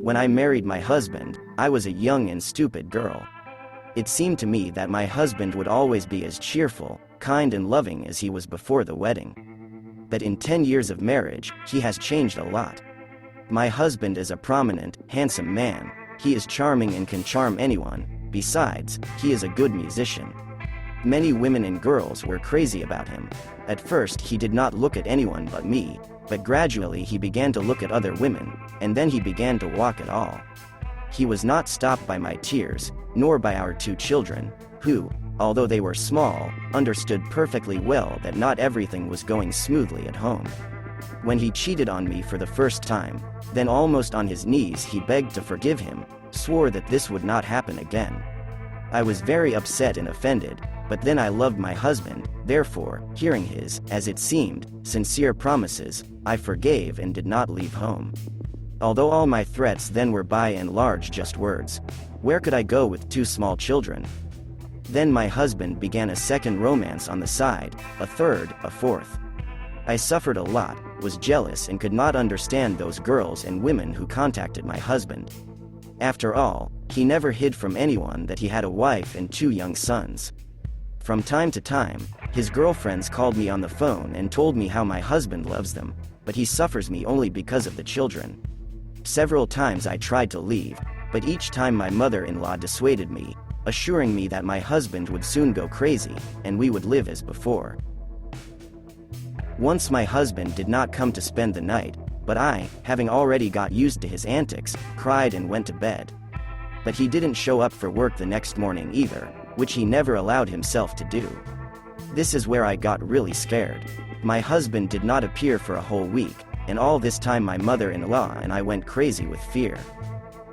When I married my husband, I was a young and stupid girl. It seemed to me that my husband would always be as cheerful, kind and loving as he was before the wedding. But in 10 years of marriage, he has changed a lot. My husband is a prominent, handsome man. He is charming and can charm anyone. Besides, he is a good musician. Many women and girls were crazy about him. At first he did not look at anyone but me, but gradually he began to look at other women, and then he began to walk at all. He was not stopped by my tears, nor by our 2 children, who, although they were small, understood perfectly well that not everything was going smoothly at home. When he cheated on me for the first time, then almost on his knees he begged to forgive him, swore that this would not happen again. I was very upset and offended, but then I loved my husband, therefore, hearing his, as it seemed, sincere promises, I forgave and did not leave home. Although all my threats then were by and large just words. Where could I go with 2 small children? Then my husband began a second romance on the side, a third, a fourth. I suffered a lot, was jealous and could not understand those girls and women who contacted my husband. After all, he never hid from anyone that he had a wife and 2 young sons. From time to time, his girlfriends called me on the phone and told me how my husband loves them, but he suffers me only because of the children. Several times I tried to leave, but each time my mother-in-law dissuaded me, assuring me that my husband would soon go crazy, and we would live as before. Once my husband did not come to spend the night, but I, having already got used to his antics, cried and went to bed. But he didn't show up for work the next morning either, which he never allowed himself to do. This is where I got really scared. My husband did not appear for a whole week, and all this time my mother-in-law and I went crazy with fear.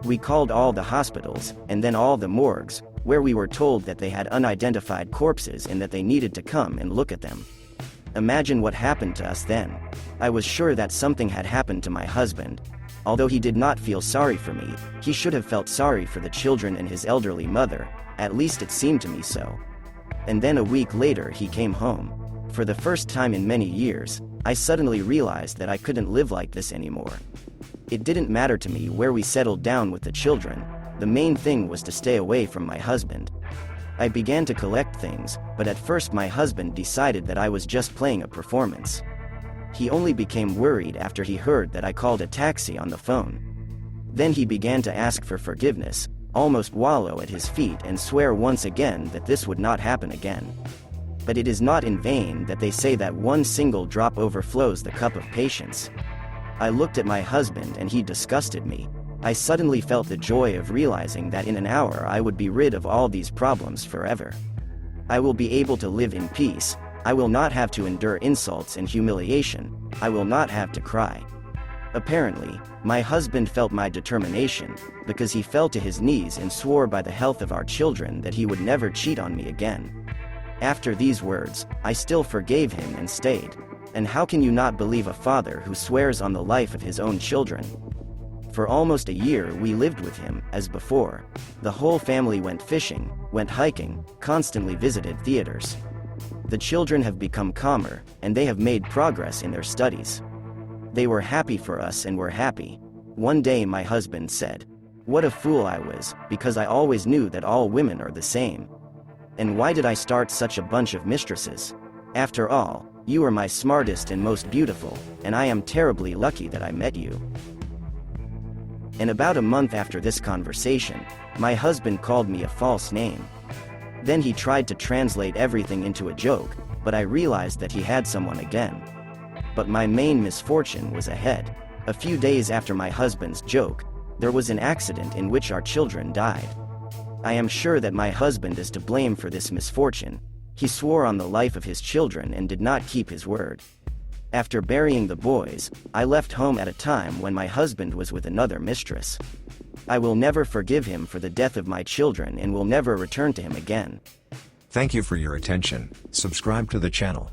We called all the hospitals, and then all the morgues, where we were told that they had unidentified corpses and that they needed to come and look at them. Imagine what happened to us then. I was sure that something had happened to my husband. Although he did not feel sorry for me, he should have felt sorry for the children and his elderly mother, at least it seemed to me so. And then a week later he came home. For the first time in many years, I suddenly realized that I couldn't live like this anymore. It didn't matter to me where we settled down with the children, the main thing was to stay away from my husband. I began to collect things, but at first my husband decided that I was just playing a performance. He only became worried after he heard that I called a taxi on the phone. Then he began to ask for forgiveness, almost wallow at his feet and swear once again that this would not happen again. But it is not in vain that they say that one single drop overflows the cup of patience. I looked at my husband and he disgusted me. I suddenly felt the joy of realizing that in an hour I would be rid of all these problems forever. I will be able to live in peace. I will not have to endure insults and humiliation. I will not have to cry. Apparently, my husband felt my determination, because he fell to his knees and swore by the health of our children that he would never cheat on me again. After these words, I still forgave him and stayed. And how can you not believe a father who swears on the life of his own children? For almost a year we lived with him, as before. The whole family went fishing, went hiking, constantly visited theaters. The children have become calmer, and they have made progress in their studies. They were happy for us and were happy. One day my husband said, "What a fool I was, because I always knew that all women are the same. And why did I start such a bunch of mistresses? After all, you are my smartest and most beautiful, and I am terribly lucky that I met you." And about a month after this conversation, my husband called me a false name. Then he tried to translate everything into a joke, but I realized that he had someone again. But my main misfortune was ahead. A few days after my husband's joke, there was an accident in which our children died. I am sure that my husband is to blame for this misfortune. He swore on the life of his children and did not keep his word. After burying the boys, I left home at a time when my husband was with another mistress. I will never forgive him for the death of my children and will never return to him again. Thank you for your attention. Subscribe to the channel.